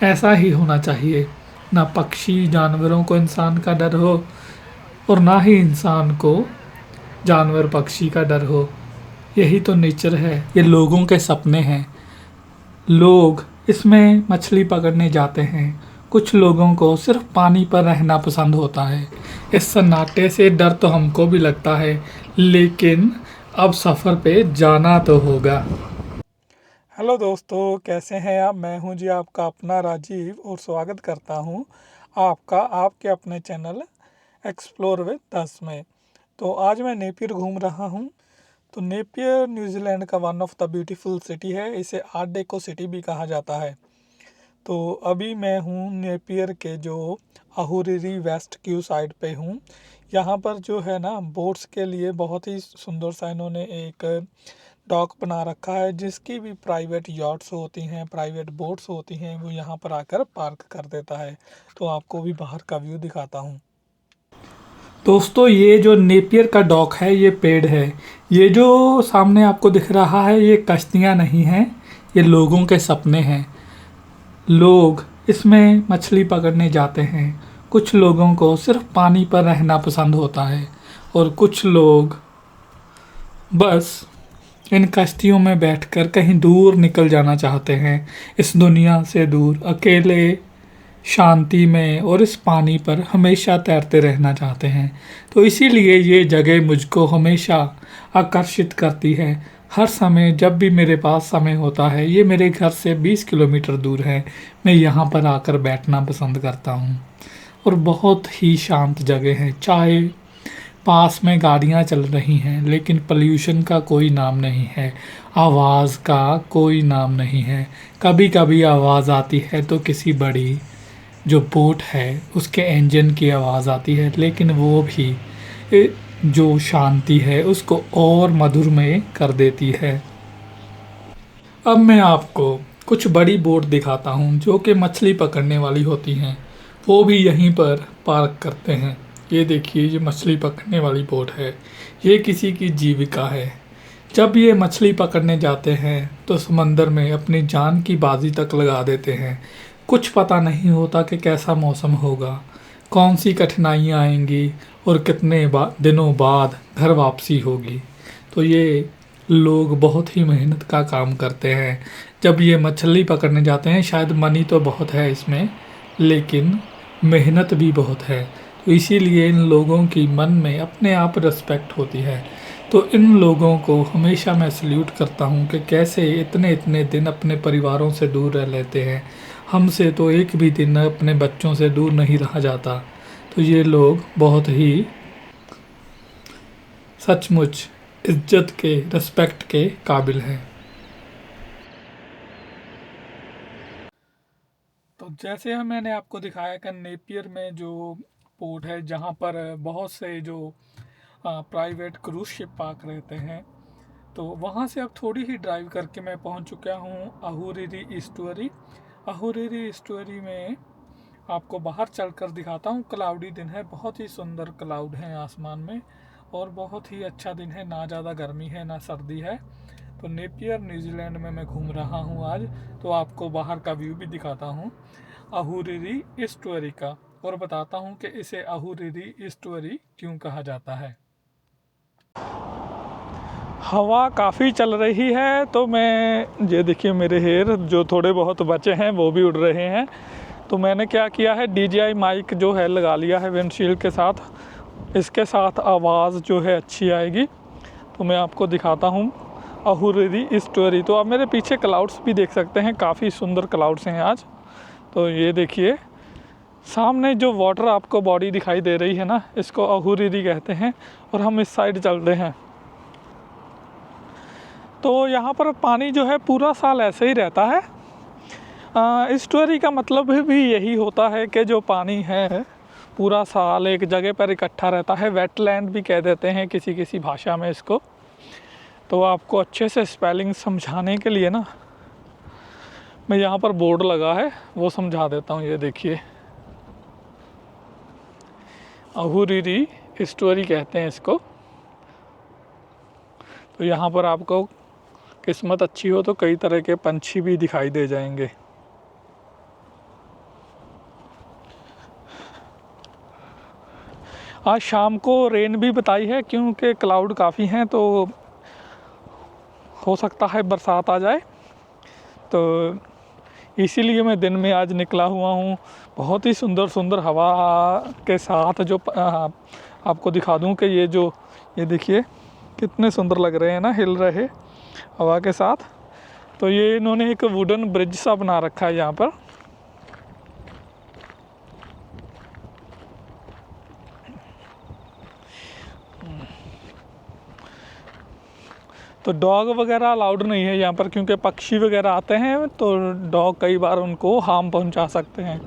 ऐसा ही होना चाहिए। ना पक्षी जानवरों को इंसान का डर हो और ना ही इंसान को जानवर पक्षी का डर हो। यही तो नेचर है, ये लोगों के सपने हैं। लोग इसमें मछली पकड़ने जाते हैं। कुछ लोगों को सिर्फ पानी पर रहना पसंद होता है। इस सन्नाटे से डर तो हमको भी लगता है, लेकिन अब सफ़र पे जाना तो होगा। हेलो दोस्तों, कैसे हैं आप? मैं हूं जी आपका अपना राजीव और स्वागत करता हूं आपका आपके अपने चैनल एक्सप्लोर विद दस में। तो आज मैं नेपियर घूम रहा हूं। तो नेपियर न्यूजीलैंड का one of the beautiful city है। इसे आर्ट डेको सिटी भी कहा जाता है। तो अभी मैं हूँ नेपियर के जो अहुरिरी वेस्ट क्यू साइड पे हूँ। यहाँ पर जो है ना, बोट्स के लिए बहुत ही सुंदर सा इन्होंने एक डॉक बना रखा है, जिसकी भी प्राइवेट यॉट्स होती हैं, प्राइवेट बोट्स होती हैं, वो यहाँ पर आकर पार्क कर देता है। तो आपको भी बाहर का व्यू दिखाता हूँ। दोस्तों, ये जो नेपियर का डॉक है, ये पेड़ है। ये जो सामने आपको दिख रहा है, ये कश्तियाँ नहीं हैं, ये लोगों के सपने हैं। लोग इसमें मछली पकड़ने जाते हैं। कुछ लोगों को सिर्फ पानी पर रहना पसंद होता है और कुछ लोग बस इन कश्तियों में बैठकर कहीं दूर निकल जाना चाहते हैं, इस दुनिया से दूर, अकेले, शांति में, और इस पानी पर हमेशा तैरते रहना चाहते हैं। तो इसीलिए ये जगह मुझको हमेशा आकर्षित करती है। हर समय जब भी मेरे पास समय होता है, ये मेरे घर से 20 किलोमीटर दूर है, मैं यहाँ पर आकर बैठना पसंद करता हूँ। और बहुत ही शांत जगह है। चाहे पास में गाड़ियाँ चल रही हैं, लेकिन पॉल्यूशन का कोई नाम नहीं है, आवाज़ का कोई नाम नहीं है। कभी कभी आवाज़ आती है तो किसी बड़ी जो बोट है उसके इंजन की आवाज़ आती है, लेकिन वो भी जो शांति है उसको और मधुरमय कर देती है। अब मैं आपको कुछ बड़ी बोट दिखाता हूँ जो कि मछली पकड़ने वाली होती हैं। वो भी यहीं पर पार्क करते हैं। ये देखिए, ये मछली पकड़ने वाली बोट है। ये किसी की जीविका है। जब ये मछली पकड़ने जाते हैं तो समंदर में अपनी जान की बाजी तक लगा देते हैं। कुछ पता नहीं होता कि कैसा मौसम होगा, कौन सी कठिनाइयाँ आएंगी और कितने दिनों बाद घर वापसी होगी। तो ये लोग बहुत ही मेहनत का काम करते हैं। जब ये मछली पकड़ने जाते हैं, शायद मनी तो बहुत है इसमें, लेकिन मेहनत भी बहुत है। तो इसीलिए इन लोगों की मन में अपने आप रिस्पेक्ट होती है। तो इन लोगों को हमेशा मैं सल्यूट करता हूँ कि कैसे इतने इतने दिन अपने परिवारों से दूर रह लेते हैं। हमसे तो एक भी दिन अपने बच्चों से दूर नहीं रहा जाता। तो ये लोग बहुत ही सचमुच इज्जत के, रिस्पेक्ट के काबिल हैं। तो जैसे मैंने आपको दिखाया कि नेपियर में जो पोर्ट है, जहाँ पर बहुत से जो प्राइवेट क्रूज शिप पार्क रहते हैं, तो वहाँ से अब थोड़ी ही ड्राइव करके मैं पहुँच चुका हूँ अहुरिरी ईस्टुअरी। अहुरिरी ईस्टुअरी में आपको बाहर चलकर दिखाता हूँ। क्लाउडी दिन है, बहुत ही सुंदर क्लाउड हैं आसमान में, और बहुत ही अच्छा दिन है। ना ज़्यादा गर्मी है ना सर्दी है। तो नेपियर न्यूजीलैंड में मैं घूम रहा हूँ आज। तो आपको बाहर का व्यू भी दिखाता हूँ अहुरिरी ईस्टुअरी का, और बताता हूँ कि इसे अहुरिरी ईस्टुअरी क्यों कहा जाता है। हवा काफ़ी चल रही है, तो मैं ये देखिए, मेरे हेयर जो थोड़े बहुत बचे हैं वो भी उड़ रहे हैं। तो मैंने क्या किया है, DJI माइक जो है लगा लिया है विंडशील्ड के साथ। इसके साथ आवाज़ जो है अच्छी आएगी। तो मैं आपको दिखाता हूँ अहुरिरी ईस्टुअरी। तो आप मेरे पीछे क्लाउड्स भी देख सकते हैं, काफ़ी सुंदर क्लाउड्स हैं आज। तो ये देखिए, सामने जो वाटर आपको बॉडी दिखाई दे रही है ना, इसको अहुरिरी कहते हैं। और हम इस साइड चलते हैं। तो यहाँ पर पानी जो है पूरा साल ऐसे ही रहता है। ईस्टुअरी का मतलब भी यही होता है कि जो पानी है पूरा साल एक जगह पर इकट्ठा रहता है। वेटलैंड भी कह देते हैं किसी किसी भाषा में इसको। तो आपको अच्छे से स्पेलिंग समझाने के लिए ना, मैं यहाँ पर बोर्ड लगा है वो समझा देता हूँ। ये देखिए, अहुरिरी ईस्टुअरी कहते हैं इसको। तो यहाँ पर आपको किस्मत अच्छी हो तो कई तरह के पंछी भी दिखाई दे जाएंगे। आज शाम को रेन भी बताई है, क्योंकि क्लाउड काफ़ी हैं तो हो सकता है बरसात आ जाए। तो इसीलिए मैं दिन में आज निकला हुआ हूँ। बहुत ही सुंदर सुंदर हवा के साथ जो आपको दिखा दूँ कि ये देखिए कितने सुंदर लग रहे हैं ना, हिल रहे हवा के साथ। तो ये इन्होंने एक वुडन ब्रिज सा बना रखा है यहाँ पर। तो डॉग वगैरह अलाउड नहीं है यहाँ पर, क्योंकि पक्षी वगैरह आते हैं तो डॉग कई बार उनको हार्म पहुँचा सकते हैं।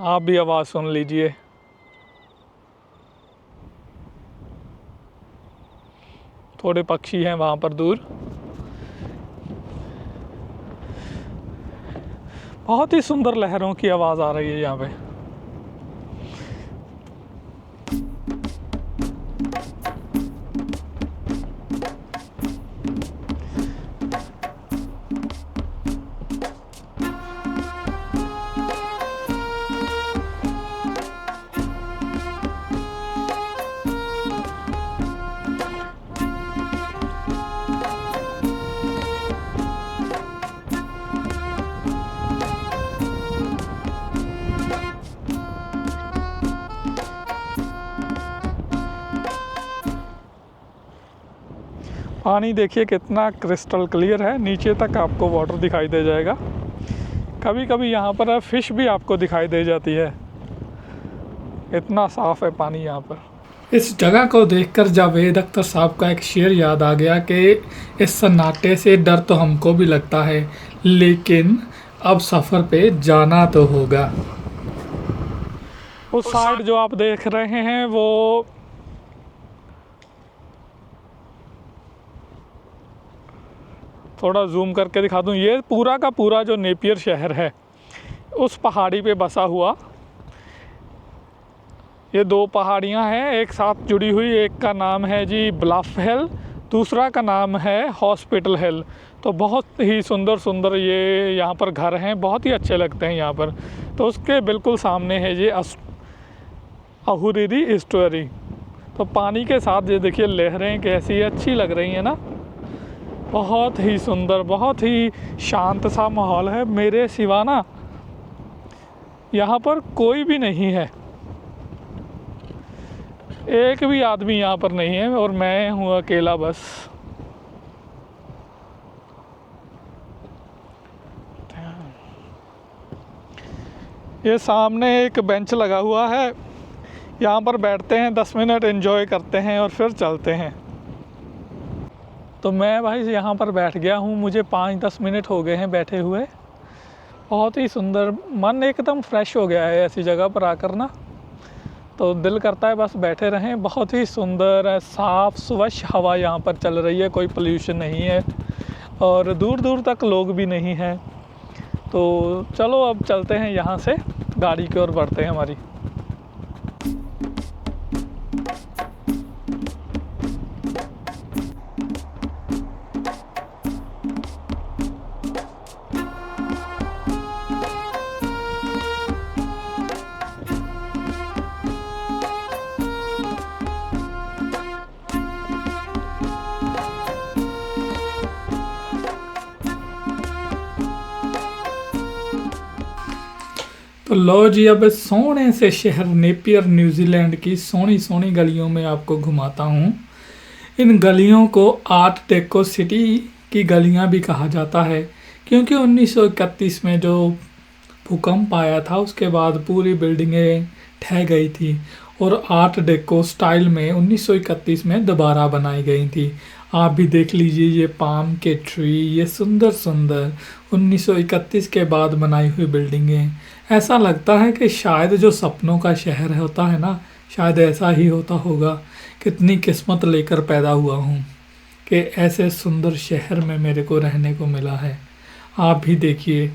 आप भी आवाज़ सुन लीजिए। थोड़े पक्षी हैं वहाँ पर दूर। बहुत ही सुंदर लहरों की आवाज़ आ रही है यहाँ पे। पानी देखिए कितना क्रिस्टल क्लियर है, नीचे तक आपको वाटर दिखाई दे जाएगा। कभी कभी यहाँ पर फ़िश भी आपको दिखाई दे जाती है, इतना साफ़ है पानी यहाँ पर। इस जगह को देखकर जावेद अख्तर साहब का एक शेर याद आ गया कि इस सन्नाटे से डर तो हमको भी लगता है, लेकिन अब सफ़र पे जाना तो होगा। उस साइड जो आप देख रहे हैं वो थोड़ा जूम करके दिखा दूं, ये पूरा का पूरा जो नेपियर शहर है उस पहाड़ी पे बसा हुआ। ये दो पहाड़ियां हैं एक साथ जुड़ी हुई, एक का नाम है जी ब्लफ हिल, दूसरा का नाम है हॉस्पिटल हिल। तो बहुत ही सुंदर सुंदर ये यहाँ पर घर हैं, बहुत ही अच्छे लगते हैं यहाँ पर। तो उसके बिल्कुल सामने है ये अहुरिरी एस्टुअरी। तो पानी के साथ ये देखिए लहरें कैसी अच्छी लग रही हैं ना, बहुत ही सुंदर, बहुत ही शांत सा माहौल है। मेरे सिवा ना यहाँ पर कोई भी नहीं है, एक भी आदमी यहाँ पर नहीं है और मैं हूँ अकेला बस। ये सामने एक बेंच लगा हुआ है, यहाँ पर बैठते हैं, 10 मिनट एंजॉय करते हैं और फिर चलते हैं। तो मैं भाई यहाँ पर बैठ गया हूँ, मुझे 5-10 मिनट हो गए हैं बैठे हुए। बहुत ही सुंदर, मन एकदम फ्रेश हो गया है ऐसी जगह पर आकर ना, तो दिल करता है बस बैठे रहें। बहुत ही सुंदर साफ़ स्वच्छ हवा यहाँ पर चल रही है, कोई पोल्यूशन नहीं है और दूर दूर तक लोग भी नहीं हैं। तो चलो अब चलते हैं यहाँ से, गाड़ी की ओर बढ़ते हैं हमारी। तो लो जी, अब सोने से शहर नेपियर न्यूजीलैंड की सोनी सोनी गलियों में आपको घुमाता हूँ। इन गलियों को आर्ट डेको सिटी की गलियाँ भी कहा जाता है, क्योंकि 1931 में जो भूकंप आया था उसके बाद पूरी बिल्डिंगें ढह गई थी और आर्ट डेको स्टाइल में 1931 में दोबारा बनाई गई थी। आप भी देख लीजिए ये पाम के ट्री, ये सुंदर सुंदर 1931 के बाद बनाई हुई बिल्डिंगें। ऐसा लगता है कि शायद जो सपनों का शहर होता है ना, शायद ऐसा ही होता होगा। कितनी किस्मत लेकर पैदा हुआ हूँ कि ऐसे सुंदर शहर में मेरे को रहने को मिला है। आप भी देखिए,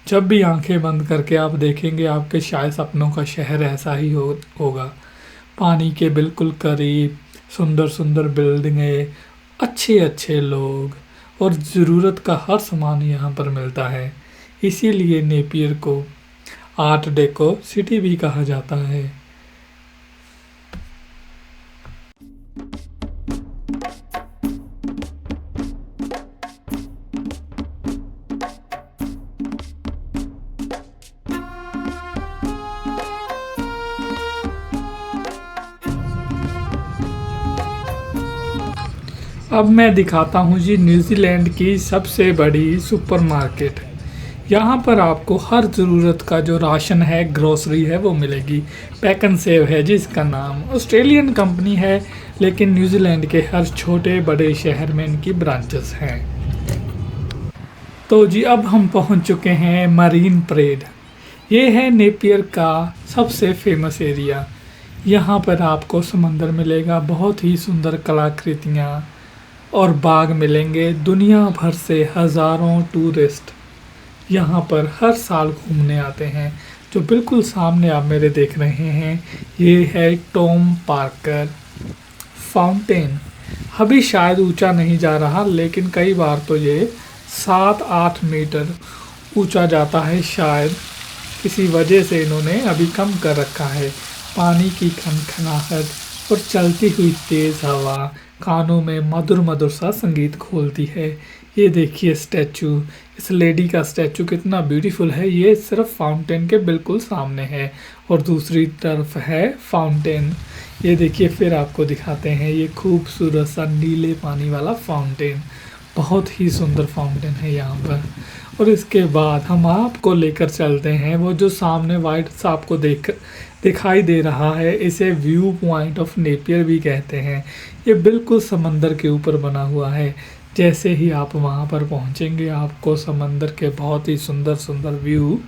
जब भी आंखें बंद करके आप देखेंगे आपके शायद सपनों का शहर ऐसा ही होगा। पानी के बिल्कुल करीब सुंदर सुंदर बिल्डिंगें, अच्छे अच्छे लोग और ज़रूरत का हर सामान यहाँ पर मिलता है। इसीलिए नेपियर को आर्ट डेको सिटी भी कहा जाता है। अब मैं दिखाता हूँ जी न्यूजीलैंड की सबसे बड़ी सुपरमार्केट। यहाँ पर आपको हर ज़रूरत का जो राशन है, ग्रोसरी है, वो मिलेगी। पैक एंड सेव है जिसका नाम। ऑस्ट्रेलियन कंपनी है, लेकिन न्यूजीलैंड के हर छोटे बड़े शहर में इनकी ब्रांचेस हैं। तो जी अब हम पहुँच चुके हैं मरीन परेड। ये है नेपियर का सबसे फेमस एरिया। यहाँ पर आपको समंदर मिलेगा, बहुत ही सुंदर कलाकृतियाँ और बाग मिलेंगे। दुनिया भर से हज़ारों टूरिस्ट यहाँ पर हर साल घूमने आते हैं। जो बिल्कुल सामने आप मेरे देख रहे हैं, ये है टॉम पार्कर फाउंटेन। अभी शायद ऊंचा नहीं जा रहा, लेकिन कई बार तो ये 7-8 मीटर ऊंचा जाता है। शायद किसी वजह से इन्होंने अभी कम कर रखा है। पानी की खनखनाहट और चलती हुई तेज़ हवा कानों में मधुर मधुर सा संगीत खोलती है। ये देखिए स्टैचू, इस लेडी का स्टैचू कितना ब्यूटीफुल है। ये सिर्फ फाउंटेन के बिल्कुल सामने है और दूसरी तरफ है फाउंटेन। ये देखिए फिर आपको दिखाते हैं ये खूबसूरत सा नीले पानी वाला फाउंटेन। बहुत ही सुंदर फाउंटेन है यहाँ पर। और इसके बाद हम आपको लेकर चलते हैं वो जो सामने वाइट सा आपको दिखाई दे रहा है, इसे व्यू पॉइंट ऑफ नेपियर भी कहते हैं। ये बिल्कुल समंदर के ऊपर बना हुआ है। जैसे ही आप वहाँ पर पहुँचेंगे, आपको समंदर के बहुत ही सुंदर सुंदर व्यू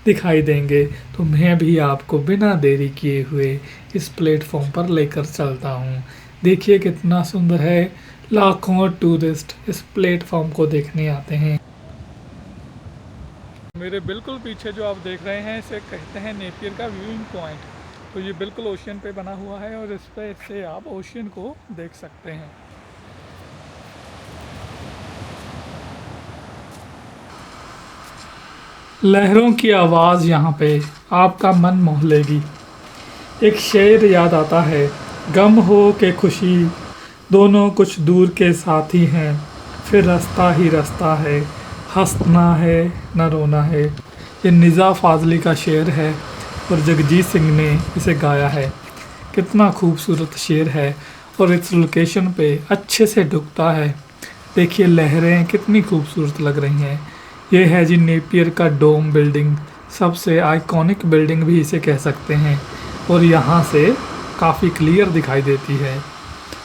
दिखाई देंगे। तो मैं भी आपको बिना देरी किए हुए इस प्लेटफॉर्म पर लेकर चलता हूँ। देखिए कितना सुंदर है। लाखों टूरिस्ट इस प्लेटफॉर्म को देखने आते हैं। मेरे बिल्कुल पीछे जो आप देख रहे हैं, इसे कहते हैं नेपियर का व्यूइंग पॉइंट। तो ये बिल्कुल ओशियन पे बना हुआ है और इस पे से आप ओशियन को देख सकते हैं। लहरों की आवाज़ यहाँ पे आपका मन मोह लेगी। एक शेर याद आता है, गम हो के खुशी दोनों कुछ दूर के साथी हैं, फिर रास्ता ही रास्ता है, हंसना है न रोना है। ये निज़ा फाजली का शेर है और जगजीत सिंह ने इसे गाया है। कितना खूबसूरत शेर है और इस लोकेशन पे अच्छे से ढुकता है। देखिए लहरें कितनी खूबसूरत लग रही हैं। ये है जी नेपियर का डोम बिल्डिंग, सबसे आइकॉनिक बिल्डिंग भी इसे कह सकते हैं और यहाँ से काफ़ी क्लियर दिखाई देती है।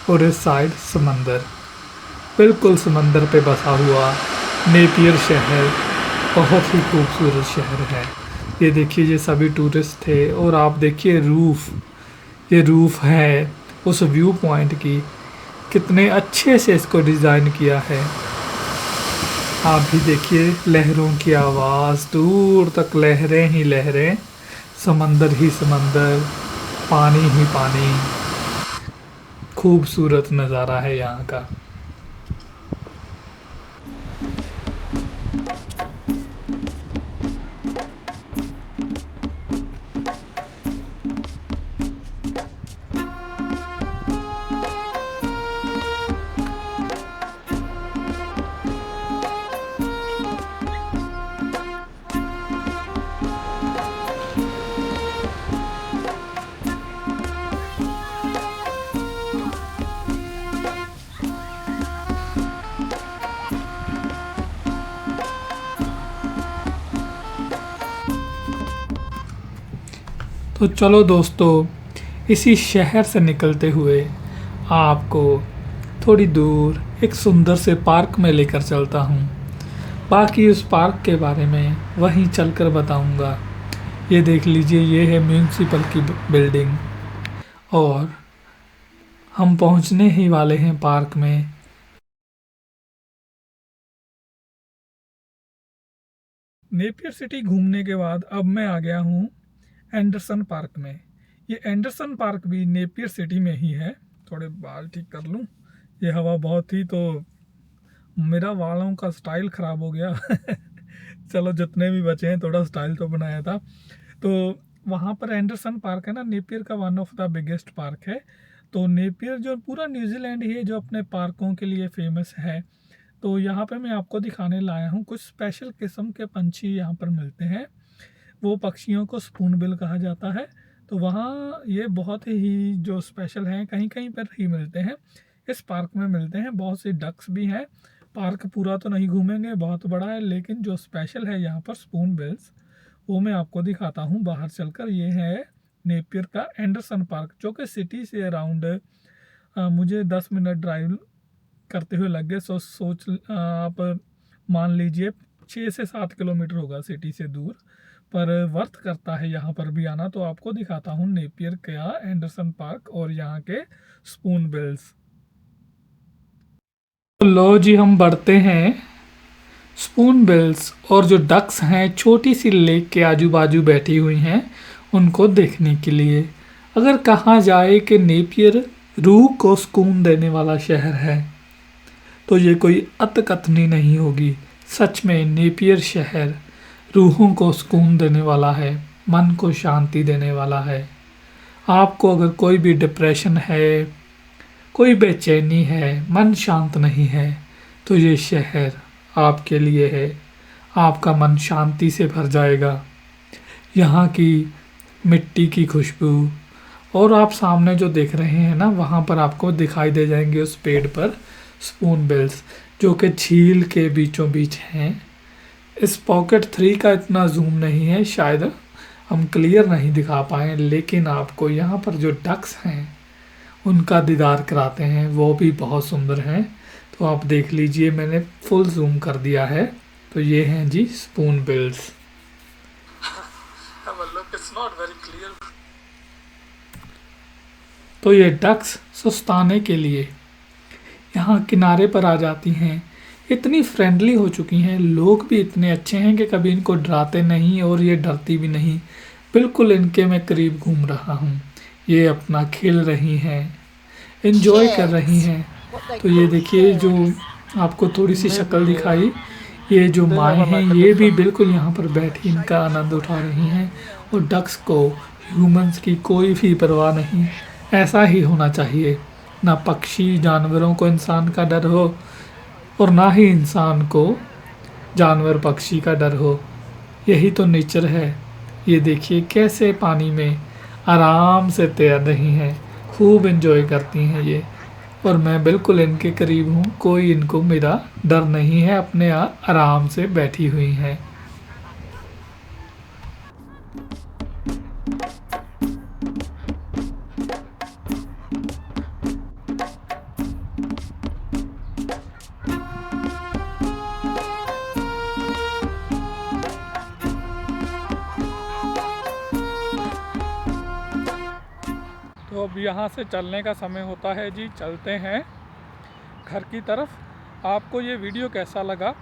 और इस साइड समंदर, बिल्कुल समंदर पे बसा हुआ नेपियर शहर बहुत ही खूबसूरत शहर है। ये देखिए ये सभी टूरिस्ट थे और आप देखिए रूफ़, ये रूफ़ है उस व्यू पॉइंट की। कितने अच्छे से इसको डिज़ाइन किया है। आप भी देखिए लहरों की आवाज़, दूर तक लहरें ही लहरें, समंदर ही समंदर, पानी ही पानी। खूबसूरत नज़ारा है यहाँ का। तो चलो दोस्तों, इसी शहर से निकलते हुए आपको थोड़ी दूर एक सुंदर से पार्क में लेकर चलता हूँ। बाकी उस पार्क के बारे में वहीं चलकर बताऊँगा। ये देख लीजिए, ये है म्यूनिसिपल की बिल्डिंग और हम पहुँचने ही वाले हैं पार्क में। नेपियर सिटी घूमने के बाद अब मैं आ गया हूँ एंडरसन पार्क में। ये एंडरसन पार्क भी नेपियर सिटी में ही है। थोड़े बाल ठीक कर लूँ, ये हवा बहुत ही, तो मेरा बालों का स्टाइल ख़राब हो गया। चलो जितने भी बचे हैं, थोड़ा स्टाइल तो बनाया था। तो वहाँ पर एंडरसन पार्क है ना, नेपियर का one of the biggest park है। तो नेपियर जो पूरा न्यूजीलैंड ही है जो अपने पार्कों के लिए फेमस है। तो यहाँ पे मैं आपको दिखाने लाया हूँ कुछ स्पेशल किस्म के पंछी यहाँ पर मिलते हैं। वो पक्षियों को स्पूनबिल कहा जाता है। तो वहाँ ये बहुत ही जो स्पेशल हैं, कहीं कहीं पर ही मिलते हैं। इस पार्क में मिलते हैं, बहुत सी डक्स भी हैं। पार्क पूरा तो नहीं घूमेंगे, बहुत बड़ा है, लेकिन जो स्पेशल है यहाँ पर स्पूनबिल्स, वो मैं आपको दिखाता हूँ बाहर चलकर। ये है नेपियर का एंडरसन पार्क, जो कि सिटी से अराउंड मुझे 10 मिनट ड्राइव करते हुए लग गए। सोच आप मान लीजिए 6 से 7 किलोमीटर होगा सिटी से दूर, पर वर्थ करता है यहाँ पर भी आना। तो आपको दिखाता हूँ नेपियर का एंडरसन पार्क और यहाँ के स्पूनबिल्स। तो लो जी, हम बढ़ते हैं स्पूनबिल्स और जो डक्स हैं छोटी सी लेक के आजू बाजू बैठी हुई हैं उनको देखने के लिए। अगर कहा जाए कि नेपियर रूह को सुकून देने वाला शहर है, तो ये कोई अतकथनी नहीं होगी। सच में नेपियर शहर रूहों को सुकून देने वाला है, मन को शांति देने वाला है। आपको अगर कोई भी डिप्रेशन है, कोई बेचैनी है, मन शांत नहीं है, तो ये शहर आपके लिए है। आपका मन शांति से भर जाएगा। यहाँ की मिट्टी की खुशबू, और आप सामने जो देख रहे हैं ना, वहाँ पर आपको दिखाई दे जाएंगे उस पेड़ पर स्पूनबिल्स, जो कि झील के बीचों बीच हैं। इस पॉकेट 3 का इतना जूम नहीं है, शायद हम क्लियर नहीं दिखा पाए, लेकिन आपको यहाँ पर जो डक्स हैं उनका दीदार कराते हैं, वो भी बहुत सुंदर हैं। तो आप देख लीजिए, मैंने फुल जूम कर दिया है। तो ये हैं जी स्पूनबिल्स। तो ये डक्स सुस्ताने के लिए यहाँ किनारे पर आ जाती हैं। इतनी फ्रेंडली हो चुकी हैं, लोग भी इतने अच्छे हैं कि कभी इनको डराते नहीं और ये डरती भी नहीं। बिल्कुल इनके मैं करीब घूम रहा हूँ, ये अपना खेल रही हैं, एंजॉय कर रही हैं। तो ये देखिए, जो आपको थोड़ी सी शक्ल दिखाई, ये जो माएँ हैं ये भी बिल्कुल यहाँ पर बैठी इनका आनंद उठा रही हैं। और डक्स को ह्यूमंस की कोई भी परवाह नहीं। ऐसा ही होना चाहिए, ना पक्षी जानवरों को इंसान का डर हो और ना ही इंसान को जानवर पक्षी का डर हो। यही तो नेचर है। ये देखिए कैसे पानी में आराम से तैर रही हैं, खूब एंजॉय करती हैं ये। और मैं बिल्कुल इनके करीब हूँ, कोई इनको मेरा डर नहीं है, अपने आराम से बैठी हुई हैं। तो अब यहाँ से चलने का समय होता है जी, चलते हैं घर की तरफ। आपको ये वीडियो कैसा लगा?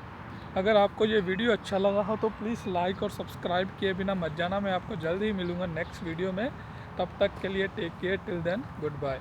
अगर आपको ये वीडियो अच्छा लगा हो तो प्लीज़ लाइक और सब्सक्राइब किए बिना मत जाना। मैं आपको जल्द ही मिलूँगा नेक्स्ट वीडियो में। तब तक के लिए take care, till then good bye.